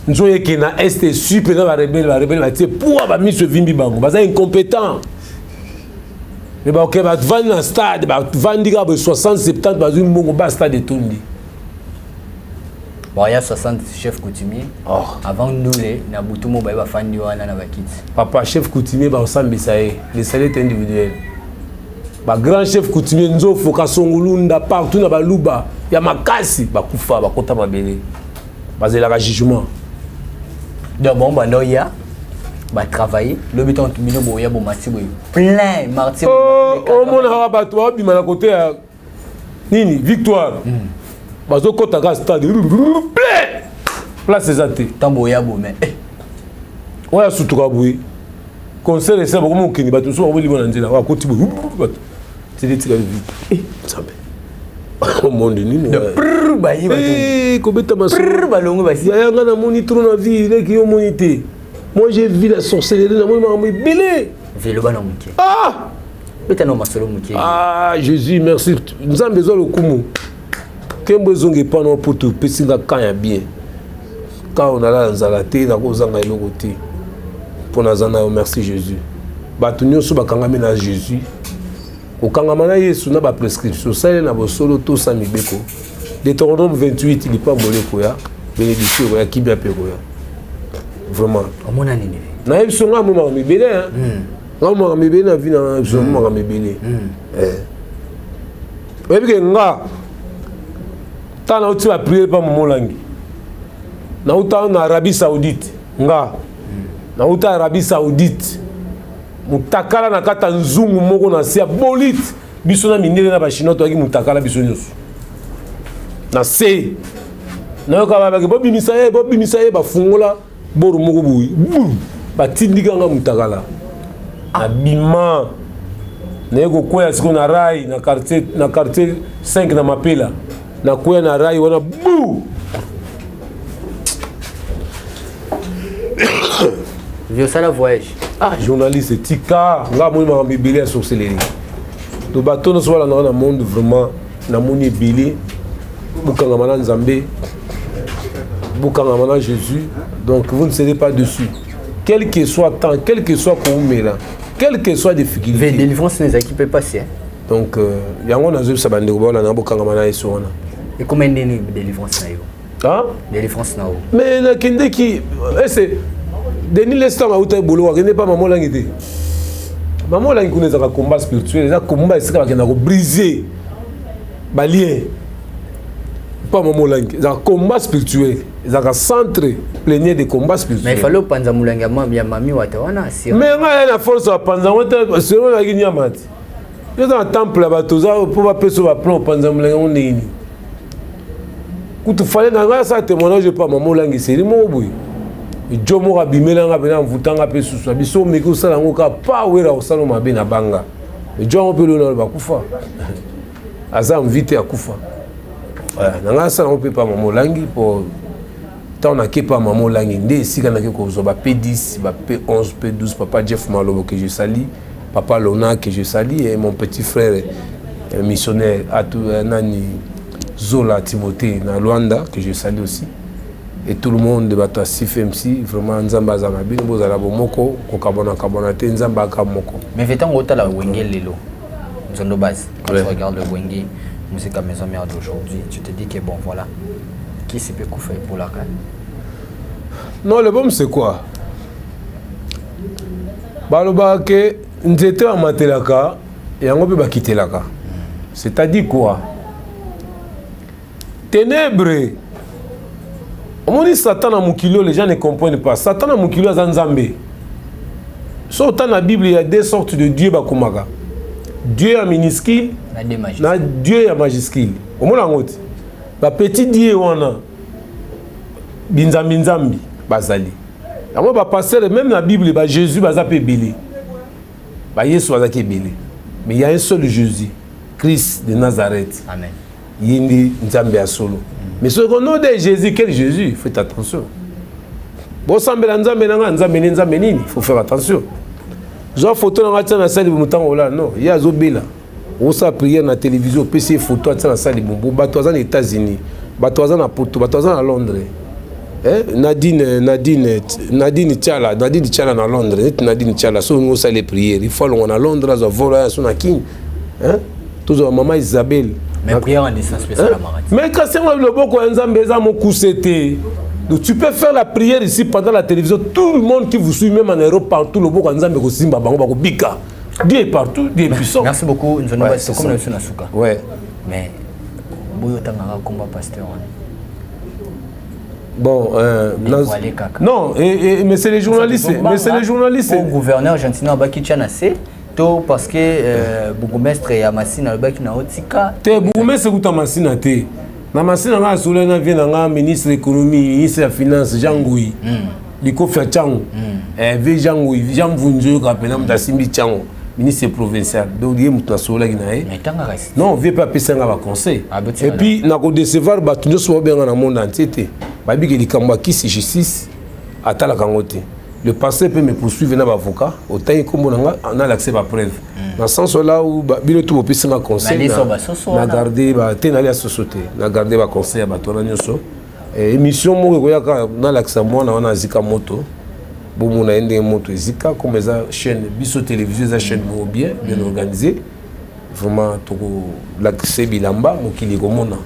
Nzoye qui na est super dans la rebelle va dire pour ba mis ce vimbi bango baza incompétent mais ba OK ba vendre dans stade ba vendre 60 70 ba une bongo ba stade tondi bon il y a 60 chefs coutumiers avant nous les na butumo ba ba fandi wana na ba kids papa chef coutumier ba ensemble ça est les salaires individuels ba grand chef coutumier Nzofo Kasongulunda partout na baluba ya makasi bakufa bakota mabele bazela ka jugement donc bon bah noya va travailler le but en mino boya bon mati boy plein martyr oh mon ha bato ba bima na côté ya nini victoire bazo kota ka stade plein place ezate tamboya bo mais oya sutuka boy concert ese ba komo kini bato so ba boli bona nzela wa koti boy bato c'est tika vie sambe au monde nini ba yi bato kobeta maso ba longo ba si ya nga na moni trop na vie le ki yo monité. Moi j'ai vu la sorcellerie dans mon belé. Velo bana muke. Ah! Beta no masolo muke. Ah, Jésus, merci. Nous avons besoin de kumu. Kembo zonge pas non pour tout pesinga quand ya bien. Quand on a la nzalate na kozanga eloko te. Pour nazana merci Jésus. Batu nyonso bakangami na Jésus. Okangama na Yesu na ba prescription. Ça na bo solo to sa mibeko. Deutéronome 28 il pas bolé ko ya. Bénédiction ko ya kibia pe ko ya. Vraiment. On a nini. Na yesu nga mo ma mibele hein. Nga mo ma mibele na vie na yesu mo ma mibele. Webi ke nga ta na uti ba prier pa mo langi. Na uta na Arabie Saoudite nga. Na uta Arabie Saoudite. Mutakala na kata nzungu moko na sia bolite. Biso na minele na ba chinois to aki mutakala biso nyoso. Na se. Na yo ka ba ke bobi misaye ba fungola boru moko boui batindika nga mutakala abima nego koya siko na rai na quartier 5 na mapela na koya na rai wana bu vieux ça la voyage journaliste tika nga moni ma bibeli ya sorcellerie to bato no so na monde vraiment na moni bibeli bukanga mana nzambe bukanga mana Jésus. Donc vous ne serez pas dessus. Quel que soit temps, quel que soit Koumela, quelle que soit difficulté. Les délivrances ne peut passer. Donc il y a un azul sabande ko na bokanga mana eso na. Et combien de délivrances na yo? Ah? Délivrances na yo. Mais na kende ki c'est Denis Leston a outa bolo wa kende pas maman langité. Maman langi kuneza ka combat spirituel, za combat esika ba kenda ko briser balien. Pas maman langi, za combat spirituel. Ils ont un centre plénier de combat spirituel. Mais il fallait panza mulanga ya mami watawana si. Mais nga na force wa panza wata selon la guinia mati. Yo dans temple là batoza pour pas peso ba plan panza mulanga on nini. Kutu fallait nga ça témoignage pas maman langi c'est mo boy. Jo mo rabimela nga bena mvutanga pe susu biso meko sala ngoka pa wera osalo mabe na banga. Jo on peut le na ba kufa. Aza invité à kufa. Voilà, nga ça on peut pas maman langi pour on a pas maman langinde ici quand on a P10 P11 P12 papa Jeff Malobo que je salue papa Lona que je salue et mon petit frère missionnaire Nani Zola Timothée na Luanda que je salue aussi et tout le monde de bato asif MC vraiment nzamba za mabino bozala bomoko ko kabona te nzamba ka moko mais vetan ngota la wenge lelo nzondo base quand tu regardes le wenge musique à maison mère d'aujourd'hui tu te dis que bon voilà qui s'est peut faire pour la canne. Non, le bon c'est quoi? Baloba ke nzete wa matelaka yango pe bakitelaka. C'est-à-dire quoi? Ténèbres. On dit Satan na mukilo, les gens ne comprennent pas. Satan na mukilo a nzambe. So dans la Bible il y a deux sortes de dieux bakomaka. Dieu en minuscule, na Dieu en majuscule. Omona ngoti. Ba petit dieu wana binzambi bazali. Yango ba passer même la Bible ba Jésus baza pe belé. Ba Yesu baza ke belé. Mais il y a un seul Jésus, Christ de Nazareth. Amen. Yindi nzambe ya solo. Mais ce qu'on nom de Jésus, quel Jésus? Faites attention. Bon sambela nzambe nanga nzambe nini? Faut faire attention. Zo photo na ngata na salle mutango ola non, il y a zo bela. On sa prière na télévision PC photo à la salle bombo bato aux États-Unis bato aux na Porto bato aux à Londres Nadine Tchala na Londres Nadine Tchala so on sa les prières il faut on à Londres za vola son à king hein toujours maman Isabelle mais prière en distance spéciale à Marati mais quand c'est le boko nzambe za mo kusete donc tu peux faire la prière ici pendant la télévision tout le monde qui vous suit même en Europe partout le boko nzambe ko simba bango bako bika Dieu est partout, Dieu est puissant. Merci beaucoup. Nous Ouais, c'est comme le Sunasuka. Ouais. Mais Boyo Tangara combat pasteur. Bon, non, mais c'est les journalistes. Mais c'est les journalistes. Le gouverneur argentin Bakichanase, tout parce que bourgmestre et Amassine Albaki na Otika. Te bourgmestre kuta Amassine te. Na Amassine nga solena vient nga ministre de l'économie, ministre de la finance Jean Ngui. Liko Fiachango. Jean Ngui, Jean Vunjo kapena mutasimbi Chango. Ministre provincial. Donc il y a sola qui nae. Mais tant reste. Non, vieux pas passer un conseil. Et puis na ko décevoir batunyo so bien dans le monde entier te. Babi que likamba qui c'est justice atala kangote. Le passé peut me poursuivre na avocat, autant comme on a l'accès à preuve. Dans le sens là où bino tout peut passer un conseil. Na garder ba tenali à société, na garder ba conseil à batona nyoso. Émission mo ko yaka na l'accès moi na zika moto. Bon, on a une moto Zika comme les chaînes, biso télévision, les chaînes bien organisées. Vraiment, l'accès bilamba, qui les commande,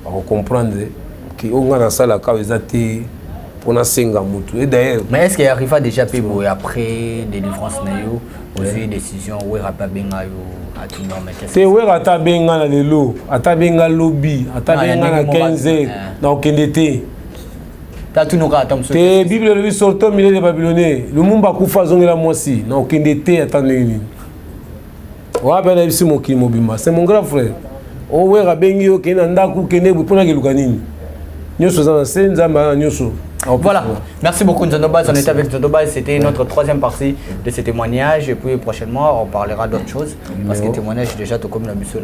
on comprendre qu'on a dans ça la cause pour na senga moto. Et d'ailleurs. Mais est-ce qu'il arrive à déjà payer après délivrance nayo, aussi décision où il n'y a pas bien à tout le monde. C'est où ata benga na lelo, ata benga lobby, ata benga na 15 na okendete. Te Bible le sortant milieu de Babylonais. Le monde va couper zonga moi aussi. Non aucun été attendez. Wa ben ici mon kimo bimba. C'est mon grand frère. O we rabengi o kena ndaku kene pour na kelukanini. Nyoso za nzamba nyoso. Voilà, merci beaucoup Nzondoba, on était avec Nzondoba, c'était notre troisième partie de ce témoignage et puis prochainement on parlera d'autres choses parce que le témoignage déjà tout comme la mission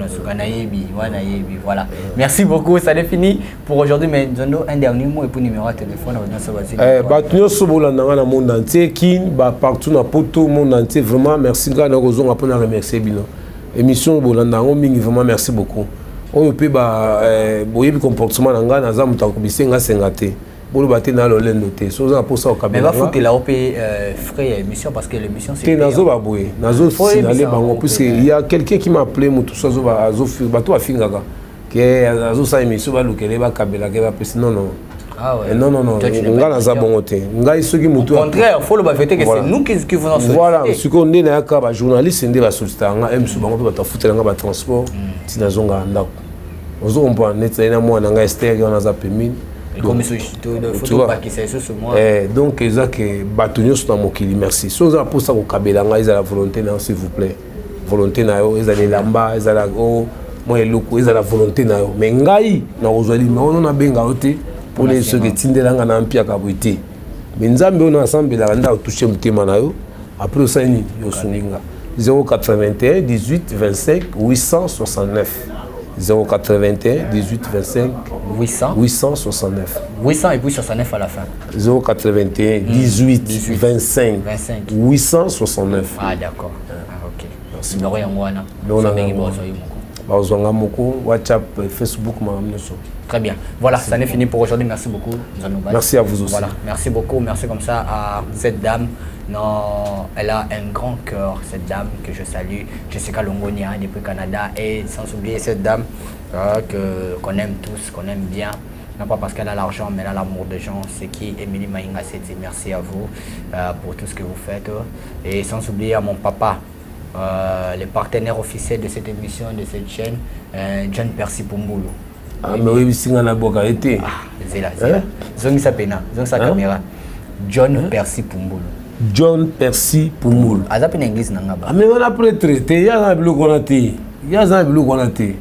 voilà. Merci beaucoup, ça est fini pour aujourd'hui mais Nzondo un dernier mot et puis numéro de téléphone Batunyo sobolanda na monde entier qui partout na poto monde entier vraiment merci gars na kozonga pour remercier bino. Émission bolanda mingi vraiment merci beaucoup. On peut boyebi comportement na nga na za mutakubise nga sengate. Pour le battre dans le noté, so za pour ça au cabinet. Mais va foutre la OP frais émission parce que l'émission c'est nazo ba boye nazo signaler bango parce qu'il y a quelqu'un qui m'a appelé mutu so zo ba azo bato afingaka que azo sa émission ba lokele ba kabela ke ba pesi non non. Ah ouais. Non nga na za bongo te nga soki mutu au contraire faut le ba fêter que c'est nous qui venons solliciter. Voilà ce qu'on est na ka ba journaliste ndé ba solliciter nga m so bango ba ta foutre nga ba transport tinazonga ndako ozo comprendre net na moi na nga extérieur on a za permis. Comme ce photo pas qui c'est sur moi. Donc ils ont que batonyo sur mokili merci. So za pour ça ko kabelanga ils a la volonté na s'il vous plaît. Volonté na yo ils a les lamba ils a la go moi eloko ils a la volonté na yo. Mais ngai na ozali mais on a benga oté pour les ceux qui tindelanga na mpia ka buité. Mais nzambe on ensemble la nda toucher mutema na yo. Après ça ni yo suninga 081 18 25 869. 081 18 25 869 800 et puis 69 à la fin 081 18 25 869 ah d'accord ok merci numéro yangoana bazwanga moko WhatsApp Facebook très bien voilà ça n'est fini pour aujourd'hui merci beaucoup merci à vous aussi voilà merci beaucoup merci comme ça à cette dame. Non, elle a un grand cœur, cette dame que je salue, Jessica Longonia depuis Canada, et sans oublier cette dame qu'on aime tous, qu'on aime bien, non pas parce qu'elle a l'argent, mais elle a l'amour des gens, c'est qui Émilie Maïnga Seti. Merci à vous pour tout ce que vous faites, et sans oublier à mon papa, le partenaire officiel de cette émission, de cette chaîne, John Percy Pumbulu. Ah, mais oui, c'est un avocat été. Ah, c'est là, Zongi Sapena, Zongi sa caméra, John Percy Pumbulu. John Percy Pumbulu. Azap en anglais nangaba. Ah mais on a prêté, ya za bilu konate. Ya za bilu konate.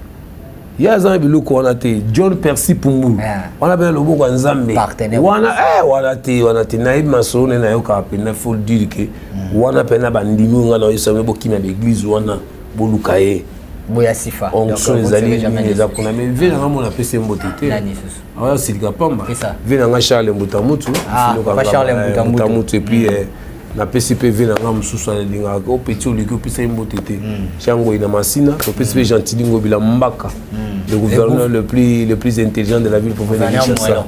Ya za bilu konate. John Percy Pumbulu. On a bien le mot kwa Nzambe. Partenaire. Wana te na iba sone na yo ka pena faut dire que wana pena bandimi nga na yo bo kina l'église wana bolukaye. Boya sifa. On so les amis les akona mais vient na mona pese mbotete. Nani susu. Ah c'est le pamba. C'est ça. Vient na Charles Mbutamutu. Ah, Charles Mbutamutu et puis na PCPV na ngam susu na linga ko petit oliko pisa mbotete. Chango ina masina, to PCP Gentilingo bila mbaka. Le gouverneur le plus intelligent de la ville pour venir chercher ça.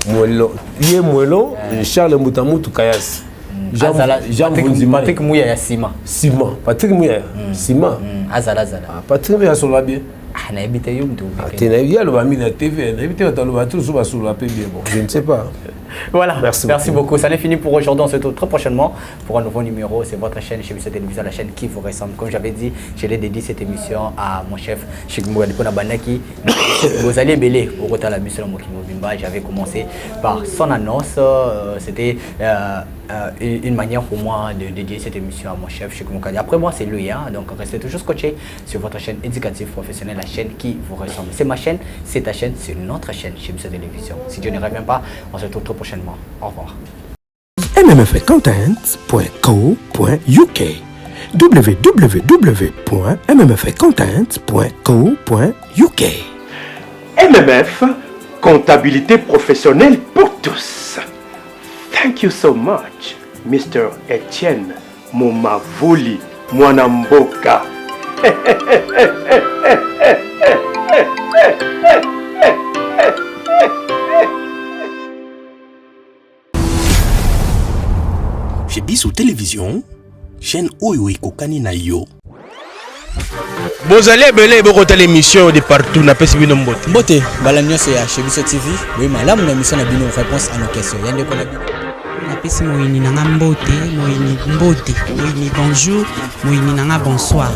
Moelo. Yé Moelo, Charles Mbutamutu Kayas. Jean Patrick Mouya ya Sima. Sima. Patrick Mouya. Sima. Azala. Patrick Mouya sur la bien. Ah, na habité yo mtu. Ah, t'es na bien le bami na TV, na habité ta lo battu sur la bien bon. Je ne sais pas. Voilà, merci beaucoup. beaucoup. Ça n'est fini pour aujourd'hui. On se retrouve très prochainement pour un nouveau numéro. C'est votre chaîne chez Biso Télévision, la chaîne qui vous ressemble. Comme j'avais dit, je l'ai dédié cette émission à mon chef, Cheikh Mouka Banaki. Vous allez belé au Rota la Biso Mokimobimba. J'avais commencé par son annonce. C'était une manière pour moi de dédier cette émission à mon chef, Cheikh Mouka. Après moi, c'est lui. Hein? Donc restez toujours scotché sur votre chaîne éducative professionnelle, la chaîne qui vous ressemble. C'est ma chaîne, c'est ta chaîne, c'est notre chaîne chez Biso Télévision. Si Dieu ne revient pas, on se retrouve très prochainement. Au revoir. mmfcontent.co.uk www.mmfcontent.co.uk MMF, comptabilité professionnelle pour tous. Thank you so much, Mr. Etienne Momavoli Mwanamboka. Chez Biso Télévision, chaîne Oyo Kokani na yo. Bozali ebele bokota l'émission de partout na pesi bino mbote. Mbote, balamio c'est chez Biso TV. Oui, malamu na émission na bino réponse à nos questions. Yande ko na bino. napesi moyini nanga mbote moyini bonjour moyini nanga bonsoir.